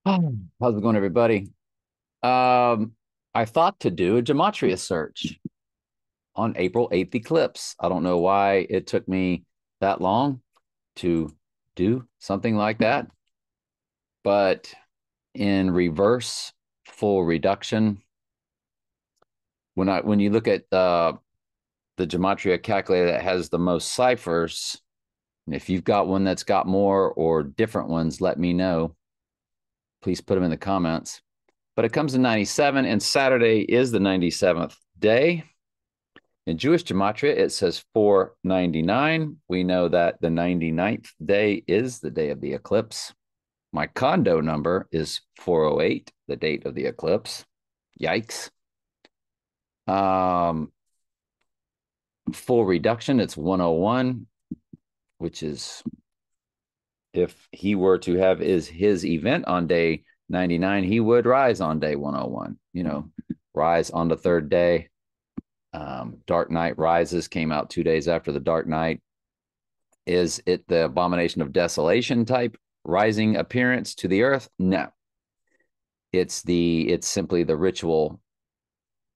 How's it going, everybody? Um, I thought to do a gematria search on April 8th eclipse. I don't know why it took me that long to do something like that, but in reverse full reduction, when you look at the gematria calculator that has the most ciphers, and if you've got one that's got more or different ones, let me know. Please put them in the comments. But it comes in 97, and Saturday is the 97th day. In Jewish gematria, it says 499. We know that the 99th day is the day of the eclipse. My condo number is 408, the date of the eclipse. Yikes. Um, Full reduction, it's 101, which is if he were to have his event on day 99, he would rise on day 101, rise on the third day. Dark Knight Rises came out 2 days after the Dark Knight. Is it the abomination of desolation type rising appearance to the earth? No. It's simply the ritual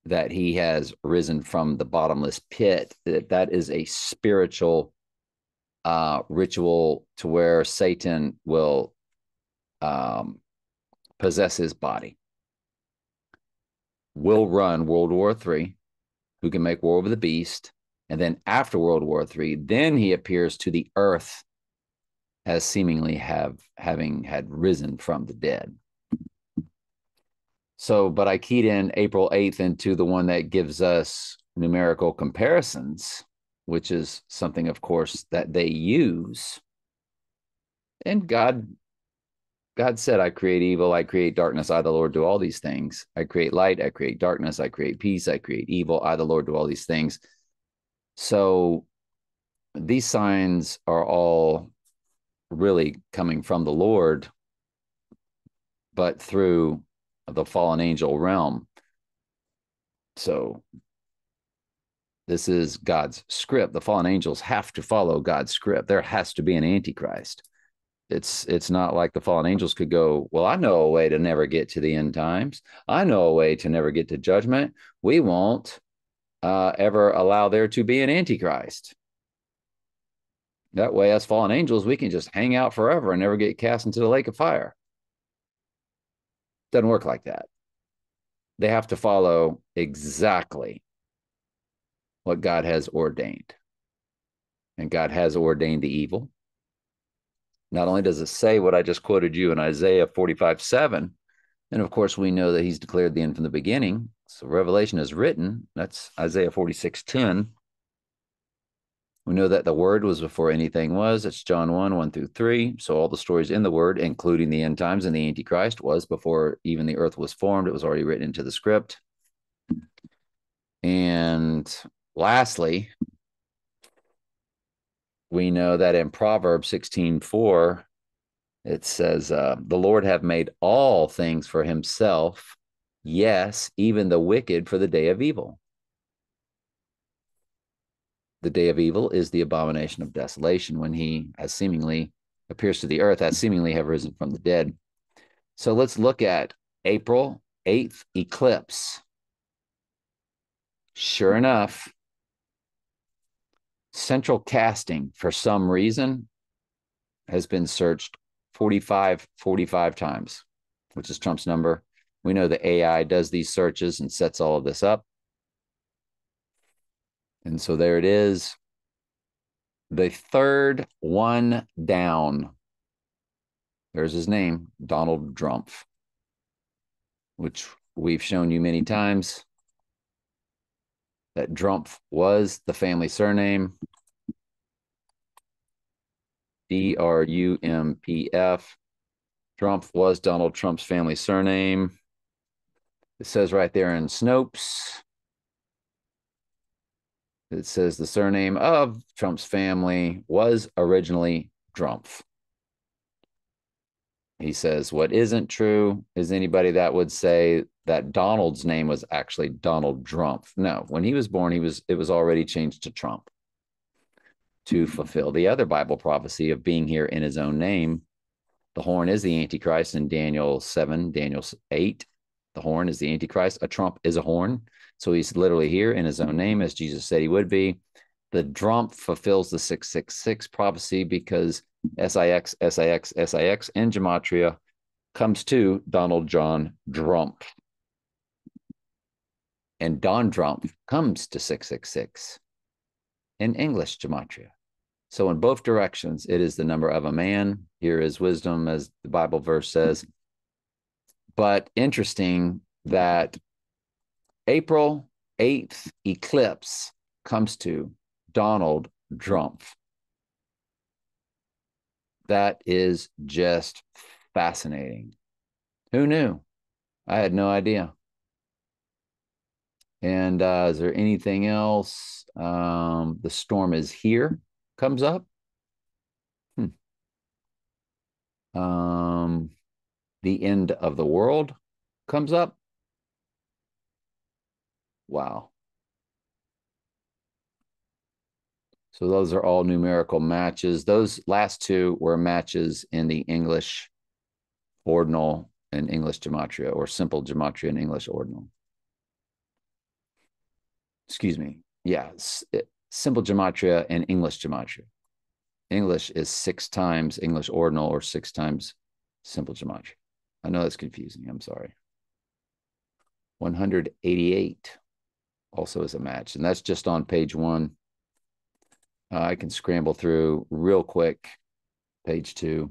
that he has risen from the bottomless pit. That is a spiritual ritual to where Satan will possess his body. Will run World War III, who can make war over the beast. And then after World War III, then he appears to the earth as seemingly having had risen from the dead. So, but I keyed in April 8th into the one that gives us numerical comparisons, which is something, of course, that they use. And God said, I create evil, I create darkness, I, the Lord, do all these things. I create light, I create darkness, I create peace, I create evil, I, the Lord, do all these things. So these signs are all really coming from the Lord, but through the fallen angel realm. So this is God's script. The fallen angels have to follow God's script. There has to be an antichrist. It's not like the fallen angels could go, well, I know a way to never get to the end times. I know a way to never get to judgment. We won't ever allow there to be an antichrist. That way, as fallen angels, we can just hang out forever and never get cast into the lake of fire. Doesn't work like that. They have to follow exactly what God has ordained. And God has ordained the evil. Not only does it say what I just quoted you in Isaiah 45:7, and of course, we know that he's declared the end from the beginning. So Revelation is written. That's Isaiah 46:10. We know that the Word was before anything was. It's John 1:1-3. So all the stories in the Word, including the end times and the Antichrist, was before even the earth was formed. It was already written into the script. And lastly, we know that in Proverbs 16:4, it says, the Lord have made all things for himself. Yes, even the wicked for the day of evil. The day of evil is the abomination of desolation when he has seemingly appears to the earth as seemingly have risen from the dead. So let's look at April 8th eclipse. Sure enough, central casting for some reason has been searched 45 times, which is Trump's number. We know the AI does these searches and sets all of this up. And so there it is. The third one down. There's his name, Donald Drumpf, which we've shown you many times that Drumpf was the family surname. Drumpf. Drumpf was Donald Trump's family surname. It says right there in Snopes. It says the surname of Trump's family was originally Drumpf. He says what isn't true is anybody that would say that Donald's name was actually Donald Drumpf. No, when he was born, it was already changed to Trump to fulfill the other Bible prophecy of being here in his own name. The horn is the Antichrist in Daniel 7, Daniel 8. The horn is the Antichrist. A trump is a horn. So he's literally here in his own name, as Jesus said he would be. The Drumpf fulfills the 666 prophecy because SIX, SIX, SIX in gematria comes to Donald John Drumpf. And Don Drumpf comes to 666 in English gematria. So in both directions, it is the number of a man. Here is wisdom, as the Bible verse says. But interesting that April 8th eclipse comes to Donald Drumpf. That is just fascinating. Who knew? I had no idea. And is there anything else? The storm is here, comes up. Um, the end of the world comes up. Wow. So those are all numerical matches. Those last two were matches in the English ordinal and English gematria, or simple gematria and English ordinal. Excuse me. Yeah, simple gematria and English gematria. English is 6 times English ordinal or 6 times simple gematria. I know that's confusing. I'm sorry. 188 also is a match, and that's just on page 1. I can scramble through real quick. Page 2.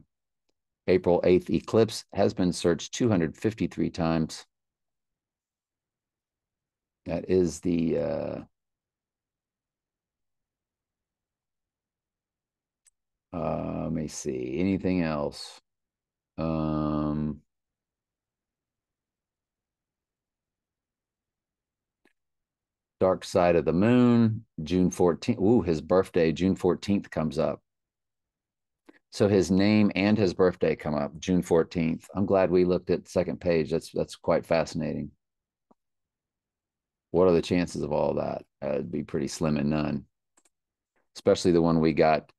April 8th eclipse has been searched 253 times. That is the let me see. Anything else? Dark Side of the Moon, June 14th. Ooh, his birthday, June 14th comes up. So his name and his birthday come up, June 14th. I'm glad we looked at the second page. That's quite fascinating. What are the chances of all that? It'd be pretty slim and none, especially the one we got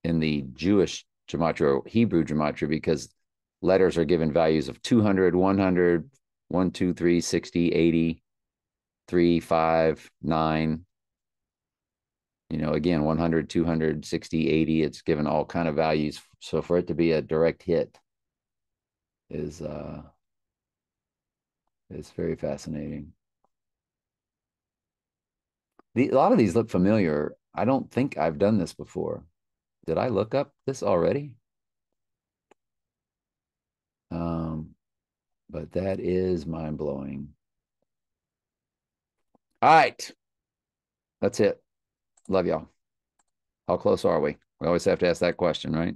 in the Jewish gematria or Hebrew gematria, because letters are given values of 200, 100, 1, 2, 3, 60, 80, 3, 5, 9. You know, again, 100, 200, 60, 80. It's given all kind of values. So for it to be a direct hit is very fascinating. A lot of these look familiar. I don't think I've done this before. Did I look up this already? But that is mind-blowing. All right. That's it. Love y'all. How close are we? We always have to ask that question, right?